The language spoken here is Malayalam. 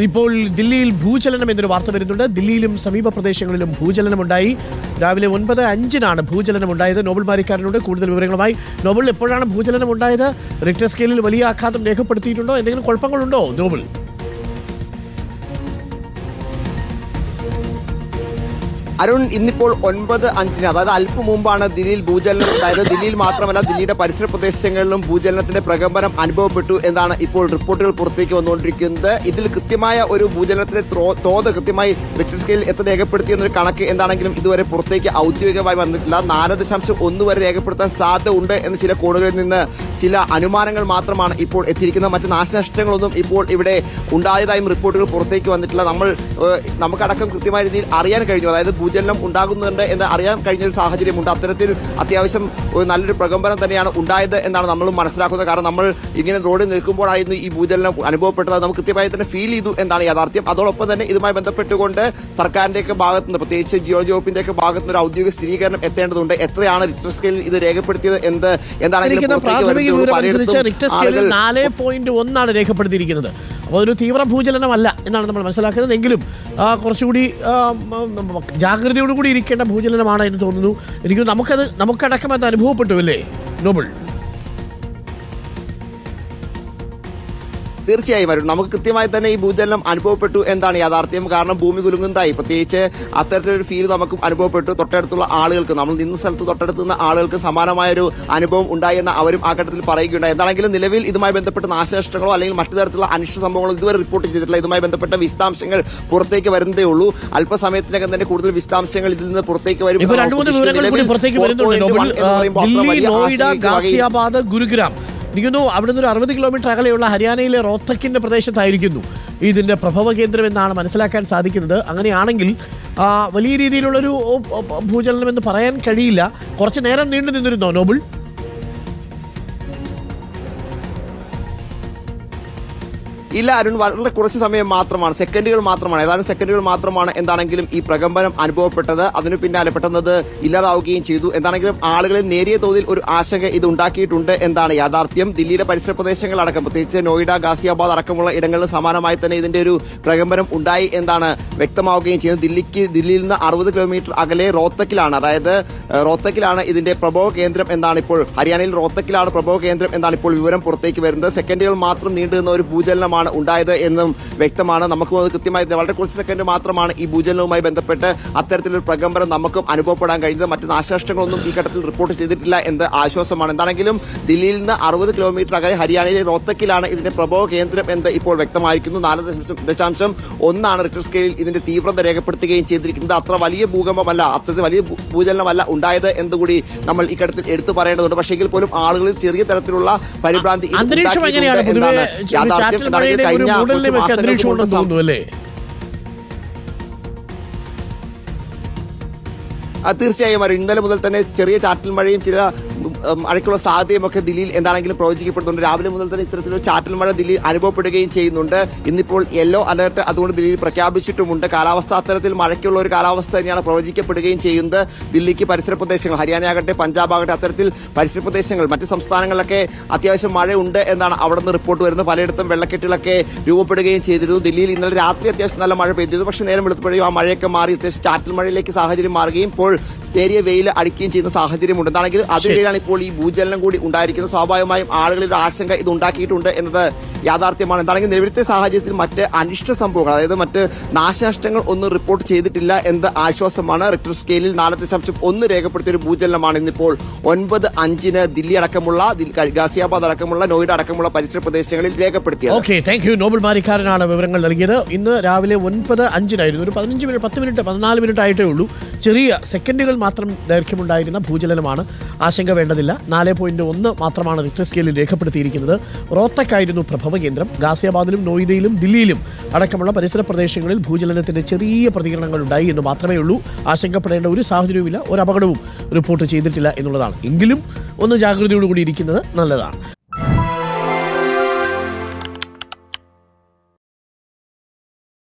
ഇപ്പോൾ ദില്ലിയിൽ ഭൂചലനം എന്നൊരു വാർത്ത വരുന്നുണ്ട്. ദില്ലിയിലും സമീപ പ്രദേശങ്ങളിലും ഭൂചലനമുണ്ടായി. രാവിലെ 9:05 ഭൂചലനം ഉണ്ടായത്. നോബൽ മാരിക്കാരനോട് കൂടുതൽ വിവരങ്ങളുമായി. നോബൽ, എപ്പോഴാണ് ഭൂചലനം ഉണ്ടായത്? റിക്ടർ സ്കെയിലിൽ വലിയ ആഘാതം രേഖപ്പെടുത്തിയിട്ടുണ്ടോ? എന്തെങ്കിലും കുഴപ്പങ്ങളുണ്ടോ നോബൽ? അരുൺ, ഇന്നിപ്പോൾ 9:05 അതായത് അല്പം മുമ്പാണ് ദില്ലിയിൽ ഭൂചലനം ഉണ്ടായത്. ദില്ലിയിൽ മാത്രമല്ല, ദില്ലിയുടെ പരിസര പ്രദേശങ്ങളിലും ഭൂചലനത്തിന്റെ പ്രകമ്പനം അനുഭവപ്പെട്ടു എന്നാണ് ഇപ്പോൾ റിപ്പോർട്ടുകൾ പുറത്തേക്ക് വന്നുകൊണ്ടിരിക്കുന്നത്. ഇതിൽ കൃത്യമായ ഒരു ഭൂചലനത്തിന്റെ തോത് കൃത്യമായി റിക്ടർ സ്കെയിലിൽ എത്ര രേഖപ്പെടുത്തിയെന്നൊരു കണക്ക് എന്താണെങ്കിലും ഇതുവരെ പുറത്തേക്ക് ഔദ്യോഗികമായി വന്നിട്ടില്ല. 4.1 വരെ രേഖപ്പെടുത്താൻ സാധ്യത ഉണ്ട് എന്ന് ചില കോണുകളിൽ നിന്ന് ചില അനുമാനങ്ങൾ മാത്രമാണ് ഇപ്പോൾ എത്തിയിരിക്കുന്നത്. മറ്റ് നാശനഷ്ടങ്ങളൊന്നും ഇപ്പോൾ ഇവിടെ ഉണ്ടായതായും റിപ്പോർട്ടുകൾ പുറത്തേക്ക് വന്നിട്ടില്ല. നമുക്കടക്കം കൃത്യമായ രീതിയിൽ അറിയാൻ കഴിഞ്ഞു, അതായത് ഭൂചലനം ഉണ്ടാകുന്നുണ്ട് എന്ന് അറിയാൻ കഴിഞ്ഞ ഒരു സാഹചര്യമുണ്ട്. അത്തരത്തിൽ അത്യാവശ്യം നല്ലൊരു പ്രകമ്പനം തന്നെയാണ് ഉണ്ടായത് എന്നാണ് നമ്മൾ മനസ്സിലാക്കുന്നത്. കാരണം നമ്മൾ ഇങ്ങനെ റോഡിൽ നിൽക്കുമ്പോഴായിരുന്നു ഈ ഭൂചലനം അനുഭവപ്പെട്ടത്. നമുക്ക് കൃത്യമായി തന്നെ ഫീൽ ചെയ്തു എന്നാണ് യാഥാർത്ഥ്യം. അതോടൊപ്പം തന്നെ ഇതുമായി ബന്ധപ്പെട്ടുകൊണ്ട് സർക്കാരിന്റെയൊക്കെ ഭാഗത്തുനിന്ന്, പ്രത്യേകിച്ച് ജിയോളജി വകുപ്പിന്റെയൊക്കെ ഭാഗത്തുനിന്ന് ഒരു ഔദ്യോഗിക സ്ഥിരീകരണം എത്തേണ്ടതുണ്ട്. എത്രയാണ് റിക്ടർ സ്കെയിലിൽ ഇത് രേഖപ്പെടുത്തിയത് എന്താണെങ്കിലും 4.1 രേഖപ്പെടുത്തിയിരിക്കുന്നത്. അപ്പോൾ ഒരു തീവ്ര ഭൂചലനമല്ല എന്നാണ് നമ്മൾ മനസ്സിലാക്കുന്നത്. എങ്കിലും കുറച്ചുകൂടി ജാഗ്രതയോടുകൂടി ഇരിക്കേണ്ട ഭൂചലനമാണ് എന്ന് തോന്നുന്നു. എനിക്ക് നമുക്കടക്കം അത് അനുഭവപ്പെട്ടു അല്ലേ നോബൽ? തീർച്ചയായും വരും. നമുക്ക് കൃത്യമായി തന്നെ ഈ ഭൂചലനം അനുഭവപ്പെട്ടു എന്താണ് യാഥാർത്ഥ്യം. കാരണം ഭൂമി കുലുങ്ങുന്നതായി പ്രത്യേകിച്ച് അത്തരത്തിലൊരു ഫീൽ നമുക്ക് അനുഭവപ്പെട്ടു. തൊട്ടടുത്തുള്ള ആളുകൾക്ക്, നമ്മൾ നിന്ന സ്ഥലത്ത് തൊട്ടടുത്തുന്ന ആളുകൾക്ക് സമാനമായൊരു അനുഭവം ഉണ്ടായെന്ന് അവരും ആ ഘട്ടത്തിൽ പറയുകയുണ്ടായി. എന്താണെങ്കിലും നിലവിൽ ഇതുമായി ബന്ധപ്പെട്ട നാശനഷ്ടങ്ങളോ അല്ലെങ്കിൽ മറ്റു തരത്തിലുള്ള അനിഷ്ട സംഭവങ്ങളോ ഇതുവരെ റിപ്പോർട്ട് ചെയ്തിട്ടില്ല. ഇതുമായി ബന്ധപ്പെട്ട വിശദാംശങ്ങൾ പുറത്തേക്ക് വരുന്നതേ ഉള്ളൂ. അല്പസമയത്തിനകം തന്നെ കൂടുതൽ വിശദാംശങ്ങൾ ഇതിൽ നിന്ന് പുറത്തേക്ക് വരും. ഗുരുഗ്രാം എനിക്കൊന്നു അവിടുന്ന് ഒരു 60 കിലോമീറ്റർ അകലെയുള്ള ഹരിയാനയിലെ റോത്തക്കിന്റെ പ്രദേശത്തായിരിക്കുന്നു ഇതിന്റെ പ്രഭവ കേന്ദ്രം എന്നാണ് മനസ്സിലാക്കാൻ സാധിക്കുന്നത്. അങ്ങനെയാണെങ്കിൽ വലിയ രീതിയിലുള്ളൊരു ഭൂചലനം എന്ന് പറയാൻ കഴിയില്ല. കുറച്ചു നേരം നീണ്ടു നിന്നിരുന്നോ നോബിൾ? ഇല്ല അരുൺ, വളരെ കുറച്ച് സമയം മാത്രമാണ്, സെക്കൻഡുകൾ മാത്രമാണ്, ഏതാനും സെക്കൻഡുകൾ മാത്രമാണ് എന്താണെങ്കിലും ഈ പ്രകമ്പനം അനുഭവപ്പെട്ടത്. അതിനു പിന്നാലെ പെട്ടെന്നത് ഇല്ലാതാവുകയും ചെയ്തു. എന്താണെങ്കിലും ആളുകളിൽ നേരിയ തോതിൽ ഒരു ആശങ്ക ഇത് ഉണ്ടാക്കിയിട്ടുണ്ട് എന്നാണ് യാഥാർത്ഥ്യം. ദില്ലിയിലെ പരിസര പ്രദേശങ്ങളടക്കം, പ്രത്യേകിച്ച് നോയിഡ, ഗാസിയാബാദ് അടക്കമുള്ള ഇടങ്ങളിൽ സമാനമായി തന്നെ ഇതിന്റെ ഒരു പ്രകമ്പനം ഉണ്ടായി എന്നാണ് വ്യക്തമാവുകയും ചെയ്യുന്നത്. ദില്ലിയിൽ നിന്ന് 60 കിലോമീറ്റർ അകലെ റോത്തക്കിലാണ്, അതായത് റോത്തക്കിലാണ് ഇതിന്റെ പ്രഭവ കേന്ദ്രം എന്നാണ് ഇപ്പോൾ, ഹരിയാനയിൽ റോത്തക്കിലാണ് പ്രഭവ കേന്ദ്രം എന്നാണ് ഇപ്പോൾ വിവരം പുറത്തേക്ക് വരുന്നത്. സെക്കൻഡുകൾ മാത്രം നീണ്ടുനിന്ന ഒരു ഭൂചലനമാണ് ഉണ്ടായത് എന്നും വ്യക്തമാണ്. നമുക്ക് കൃത്യമായി വളരെ കുറച്ച് സെക്കൻഡ് മാത്രമാണ് ഈ ഭൂചലനവുമായി ബന്ധപ്പെട്ട് അത്തരത്തിലൊരു പ്രകമ്പനം നമുക്കും അനുഭവപ്പെടാൻ കഴിഞ്ഞത്. മറ്റ് നാശനഷ്ടങ്ങളൊന്നും ഈ ഘട്ടത്തിൽ റിപ്പോർട്ട് ചെയ്തിട്ടില്ല എന്ന് ആശ്വാസമാണ്. എന്താണെങ്കിലും ദില്ലിയിൽ നിന്ന് 60 കിലോമീറ്റർ അകലെ ഹരിയാനയിലെ റോത്തക്കിലാണ് ഇതിന്റെ പ്രഭവ കേന്ദ്രം എന്ന് ഇപ്പോൾ വ്യക്തമായിരിക്കുന്നു. 4.1 റിക്ടർ സ്കെയിലിൽ ഇതിന്റെ തീവ്രത രേഖപ്പെടുത്തുകയും ചെയ്തിരിക്കുന്നത്. അത്ര വലിയ ഭൂകമ്പമല്ല, അത്രത്തിൽ വലിയ ഭൂചലനമല്ല ഉണ്ടായത് എന്നുകൂടി നമ്മൾ ഈ ഘട്ടത്തിൽ എടുത്തു പറയേണ്ടതുണ്ട്. പക്ഷേ എങ്കിൽ പോലും ആളുകളിൽ ചെറിയ തരത്തിലുള്ള പരിഭ്രാന്തി യാഥാർത്ഥ്യം. തീർച്ചയായും ഇന്നലെ മുതൽ തന്നെ ചെറിയ ചാറ്റൽ മഴയും ചില മഴയ്ക്കുള്ള സാധ്യതയുമൊക്കെ ദില്ലിയിൽ എന്താണെങ്കിലും പ്രവചിക്കപ്പെടുന്നുണ്ട്. രാവിലെ മുതൽ തന്നെ ഇത്തരത്തിലൊരു ചാറ്റൽ മഴ ദില്ലിയിൽ അനുഭവപ്പെടുകയും ചെയ്യുന്നുണ്ട്. ഇന്നിപ്പോൾ യെല്ലോ അലർട്ട് അതുകൊണ്ട് ദില്ലിയിൽ പ്രഖ്യാപിച്ചിട്ടുമുണ്ട്. കാലാവസ്ഥ അത്തരത്തിൽ മഴയ്ക്കുള്ള ഒരു കാലാവസ്ഥ തന്നെയാണ് പ്രവചിക്കപ്പെടുകയും ചെയ്യുന്നത്. ദില്ലിക്ക് പരിസര പ്രദേശങ്ങൾ, ഹരിയാന ആകട്ടെ പഞ്ചാബ് ആകട്ടെ, അത്തരത്തിൽ പരിസര പ്രദേശങ്ങൾ മറ്റ് സംസ്ഥാനങ്ങളിലൊക്കെ അത്യാവശ്യം മഴയുണ്ട് എന്നാണ് അവിടെ നിന്ന് റിപ്പോർട്ട് വരുന്നത്. പലയിടത്തും വെള്ളക്കെട്ടുകളൊക്കെ രൂപപ്പെടുകയും ചെയ്തിരുന്നു. ദില്ലിയിൽ ഇന്നലെ രാത്രി അത്യാവശ്യം നല്ല മഴ പെയ്തിരുന്നു. പക്ഷേ നേരം വെളുത്തപ്പോഴും ആ മഴയൊക്കെ മാറി അത്യാവശ്യം ചാറ്റൽ മഴയിലേക്ക് സാഹചര്യം മാറുകയും ഇപ്പോൾ നേരിയ വെയിൽ അടിക്കുകയും ചെയ്യുന്ന സാഹചര്യമുണ്ട്. എന്താണെങ്കിൽ അതിനിടയിലാണ് ഇപ്പോൾ ഈ ഭൂചലനം കൂടി ഉണ്ടായിരിക്കുന്നത്. സ്വാഭാവികമായും ആളുകളിൽ ഒരു ആശങ്ക ഇത് ഉണ്ടാക്കിയിട്ടുണ്ട് എന്നത് യാഥാർത്ഥ്യമാണ്. എന്താണെങ്കിൽ നിലവിലത്തെ സാഹചര്യത്തിൽ മറ്റ് അനിഷ്ട സംഭവങ്ങൾ, അതായത് മറ്റ് നാശനഷ്ടങ്ങൾ ഒന്നും റിപ്പോർട്ട് ചെയ്തിട്ടില്ല എന്ന ആശ്വാസമാണ്. റിക്ടർ സ്കെയിലിൽ 4.1 രേഖപ്പെടുത്തിയ ഒരു ഭൂചലനമാണ് ഇന്നിപ്പോൾ 9:05 ദില്ലി അടക്കമുള്ള, ഗാസിയാബാദ് അടക്കമുള്ള, നോയിഡ അടക്കമുള്ള പരിസര പ്രദേശങ്ങളിൽ രേഖപ്പെടുത്തിയത്. Okay, thank you. നോബൽ മാരിക്കാരനാണ് വിവരങ്ങൾ നൽകിയത്. ഇന്ന് രാവിലെ 9:05 ഒരു 14 മിനിറ്റ് ആയിട്ടേ ഉള്ളൂ. ചെറിയ സെക്കൻഡുകൾ മാത്രം ദൈർഘ്യമുണ്ടായിരുന്ന ഭൂചലനമാണ്. ആശങ്ക വേണ്ടതില്ല. 4.1 മാത്രമാണ് റിക്ടർ സ്കെയിലിൽ രേഖപ്പെടുത്തിയിരിക്കുന്നത്. റോത്തക്കായിരുന്നു പ്രഭവ കേന്ദ്രം. ഗാസിയാബാദിലും നോയിഡയിലും ദില്ലിയിലും അടക്കമുള്ള പരിസര പ്രദേശങ്ങളിൽ ഭൂചലനത്തിന്റെ ചെറിയ പ്രതികരണങ്ങൾ ഉണ്ടായി എന്ന് മാത്രമേ ഉള്ളൂ. ആശങ്കപ്പെടേണ്ട ഒരു സാഹചര്യവുമില്ല. ഒരു അപകടവും റിപ്പോർട്ട് ചെയ്തിട്ടില്ല എന്നുള്ളതാണ്. എങ്കിലും ഒന്ന് ജാഗ്രതയോടുകൂടി ഇരിക്കുന്നത് നല്ലതാണ്.